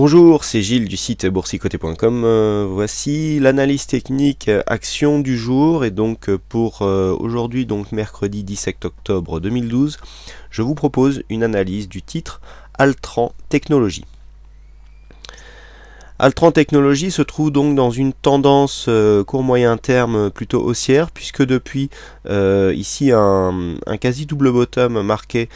Bonjour, c'est Gilles du site boursicoté.com. Voici l'analyse technique action du jour et donc pour aujourd'hui, donc mercredi 17 octobre 2012, je vous propose une analyse du titre Altran Technologies. Altran Technologies se trouve donc dans une tendance court moyen terme plutôt haussière, puisque depuis ici un quasi double bottom marqué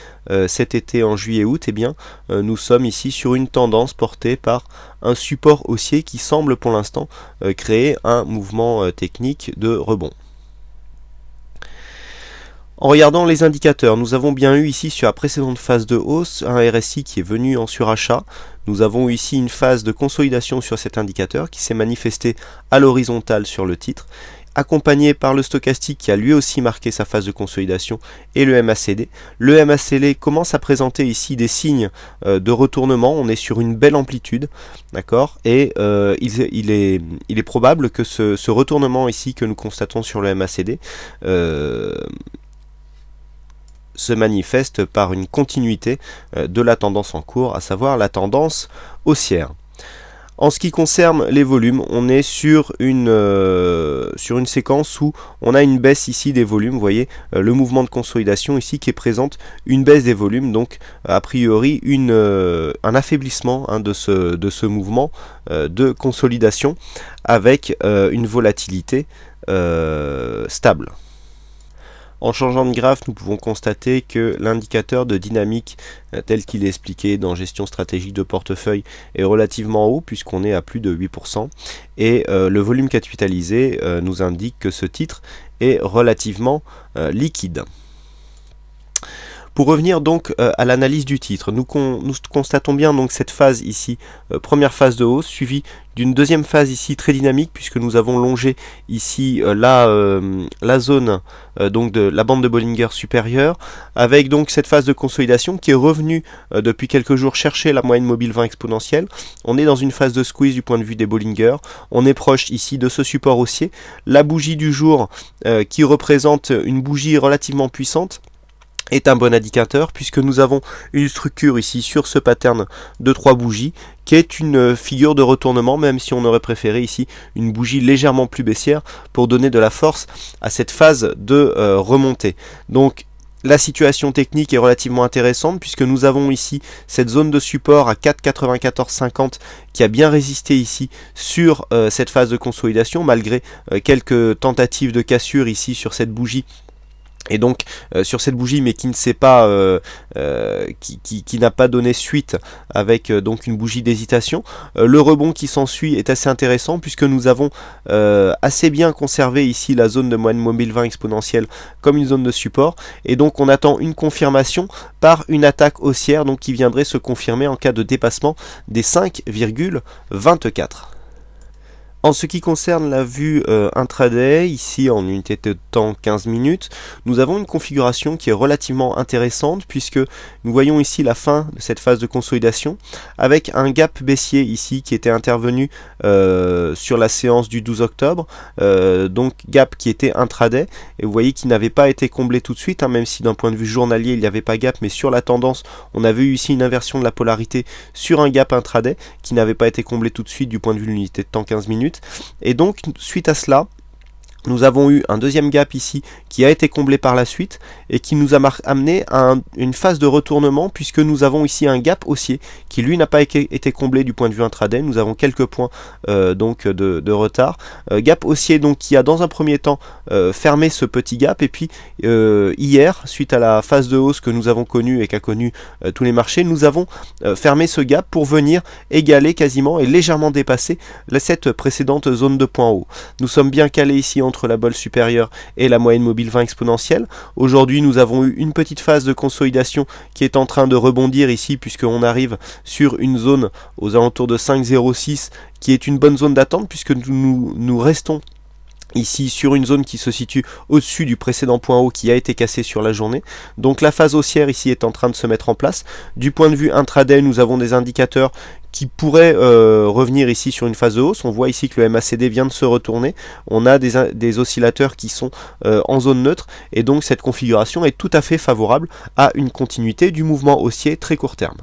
cet été en juillet-août, eh bien nous sommes ici sur une tendance portée par un support haussier qui semble pour l'instant créer un mouvement technique de rebond. En regardant les indicateurs, nous avons bien eu ici sur la précédente phase de hausse un RSI qui est venu en surachat. Nous avons eu ici une phase de consolidation sur cet indicateur qui s'est manifestée à l'horizontale sur le titre, accompagné par le stochastique qui a lui aussi marqué sa phase de consolidation et le MACD. Le MACD commence à présenter ici des signes de retournement. On est sur une belle amplitude, d'accord, et il est probable que ce retournement ici que nous constatons sur le MACD se manifeste par une continuité de la tendance en cours, à savoir la tendance haussière. En ce qui concerne les volumes, on est sur une séquence où on a une baisse ici des volumes. Vous voyez le mouvement de consolidation ici qui présente une baisse des volumes, donc a priori un affaiblissement de ce mouvement de consolidation avec une volatilité stable. En changeant de graphe, nous pouvons constater que l'indicateur de dynamique tel qu'il est expliqué dans gestion stratégique de portefeuille est relativement haut puisqu'on est à plus de 8% et le volume capitalisé nous indique que ce titre est relativement liquide. Pour revenir donc à l'analyse du titre, nous constatons bien donc cette phase ici, première phase de hausse, suivie d'une deuxième phase ici très dynamique puisque nous avons longé ici la zone donc de la bande de Bollinger supérieure, avec donc cette phase de consolidation qui est revenue depuis quelques jours chercher la moyenne mobile 20 exponentielle. On est dans une phase de squeeze du point de vue des Bollinger, on est proche ici de ce support haussier. La bougie du jour qui représente une bougie relativement puissante est un bon indicateur puisque nous avons une structure ici sur ce pattern de 3 bougies qui est une figure de retournement, même si on aurait préféré ici une bougie légèrement plus baissière pour donner de la force à cette phase de remontée. Donc la situation technique est relativement intéressante puisque nous avons ici cette zone de support à 4,9450 qui a bien résisté ici sur cette phase de consolidation malgré quelques tentatives de cassure ici sur cette bougie. Et donc sur cette bougie, mais qui ne s'est pas, qui n'a pas donné suite avec donc une bougie d'hésitation. Le rebond qui s'ensuit est assez intéressant puisque nous avons assez bien conservé ici la zone de moyenne mobile 20 exponentielle comme une zone de support. Et donc on attend une confirmation par une attaque haussière donc qui viendrait se confirmer en cas de dépassement des 5,24. En ce qui concerne la vue intraday, ici en unité de temps 15 minutes, nous avons une configuration qui est relativement intéressante puisque nous voyons ici la fin de cette phase de consolidation avec un gap baissier ici qui était intervenu sur la séance du 12 octobre, donc gap qui était intraday et vous voyez qu'il n'avait pas été comblé tout de suite, même si d'un point de vue journalier il n'y avait pas gap, mais sur la tendance on avait eu ici une inversion de la polarité sur un gap intraday qui n'avait pas été comblé tout de suite du point de vue de l'unité de temps 15 minutes. Et donc suite à cela, nous avons eu un deuxième gap ici qui a été comblé par la suite et qui nous a amené à une phase de retournement puisque nous avons ici un gap haussier qui lui n'a pas été comblé du point de vue intraday. Nous avons quelques points donc de retard. Gap haussier donc qui a dans un premier temps fermé ce petit gap et puis hier, suite à la phase de hausse que nous avons connue et qu'a connue tous les marchés, nous avons fermé ce gap pour venir égaler quasiment et légèrement dépasser cette précédente zone de point haut. Nous sommes bien calés ici entre la bolle supérieure et la moyenne mobile 20 exponentielle. Aujourd'hui, nous avons eu une petite phase de consolidation qui est en train de rebondir ici puisqu'on arrive sur une zone aux alentours de 5,06 qui est une bonne zone d'attente puisque nous restons ici sur une zone qui se situe au-dessus du précédent point haut qui a été cassé sur la journée. Donc la phase haussière ici est en train de se mettre en place. Du point de vue intraday, nous avons des indicateurs qui pourraient revenir ici sur une phase de hausse. On voit ici que le MACD vient de se retourner. On a des oscillateurs qui sont en zone neutre et donc cette configuration est tout à fait favorable à une continuité du mouvement haussier très court terme.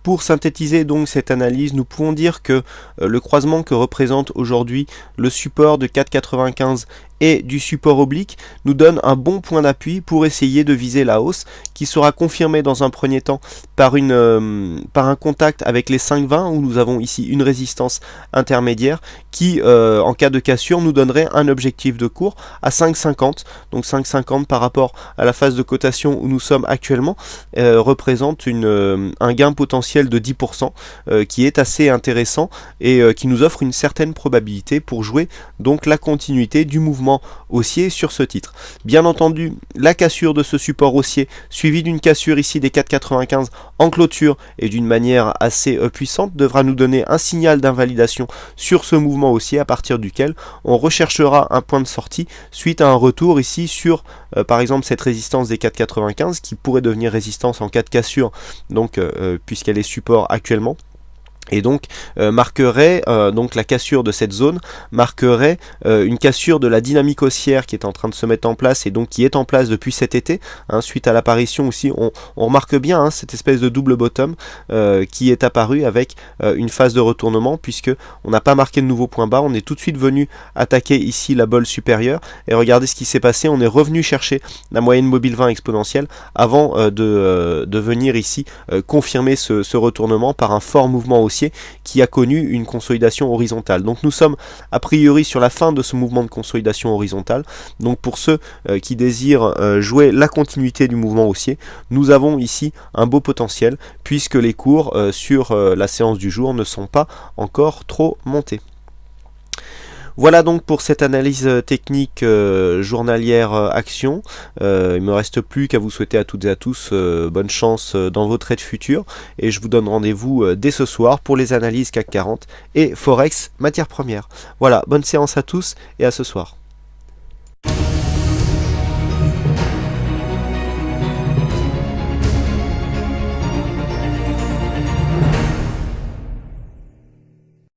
Pour synthétiser donc cette analyse, nous pouvons dire que le croisement que représente aujourd'hui le support de 4,95 et du support oblique nous donne un bon point d'appui pour essayer de viser la hausse, qui sera confirmée dans un premier temps par un contact avec les 5,20 où nous avons ici une résistance intermédiaire qui en cas de cassure nous donnerait un objectif de cours à 5,50. Donc 5,50 par rapport à la phase de cotation où nous sommes actuellement représente un gain potentiel de 10% qui est assez intéressant et qui nous offre une certaine probabilité pour jouer donc la continuité du mouvement haussier sur ce titre. Bien entendu, la cassure de ce support haussier suivie d'une cassure ici des 4,95 en clôture et d'une manière assez puissante devra nous donner un signal d'invalidation sur ce mouvement haussier à partir duquel on recherchera un point de sortie suite à un retour ici sur par exemple cette résistance des 4,95 qui pourrait devenir résistance en cas de cassure donc puisqu'elle est support actuellement. Et donc marquerait donc la cassure de cette zone marquerait une cassure de la dynamique haussière qui est en train de se mettre en place et donc qui est en place depuis cet été, hein, suite à l'apparition aussi on remarque bien hein, cette espèce de double bottom qui est apparu avec une phase de retournement, puisque on n'a pas marqué de nouveau point bas, on est tout de suite venu attaquer ici la bolle supérieure et regardez ce qui s'est passé, on est revenu chercher la moyenne mobile 20 exponentielle avant de venir ici confirmer ce retournement par un fort mouvement haussier qui a connu une consolidation horizontale. Donc nous sommes a priori sur la fin de ce mouvement de consolidation horizontale. Donc pour ceux qui désirent jouer la continuité du mouvement haussier, nous avons ici un beau potentiel puisque les cours sur la séance du jour ne sont pas encore trop montés. Voilà donc pour cette analyse technique journalière action. Il ne me reste plus qu'à vous souhaiter à toutes et à tous bonne chance dans vos trades futurs et je vous donne rendez-vous dès ce soir pour les analyses CAC 40 et Forex matières premières. Voilà, bonne séance à tous et à ce soir.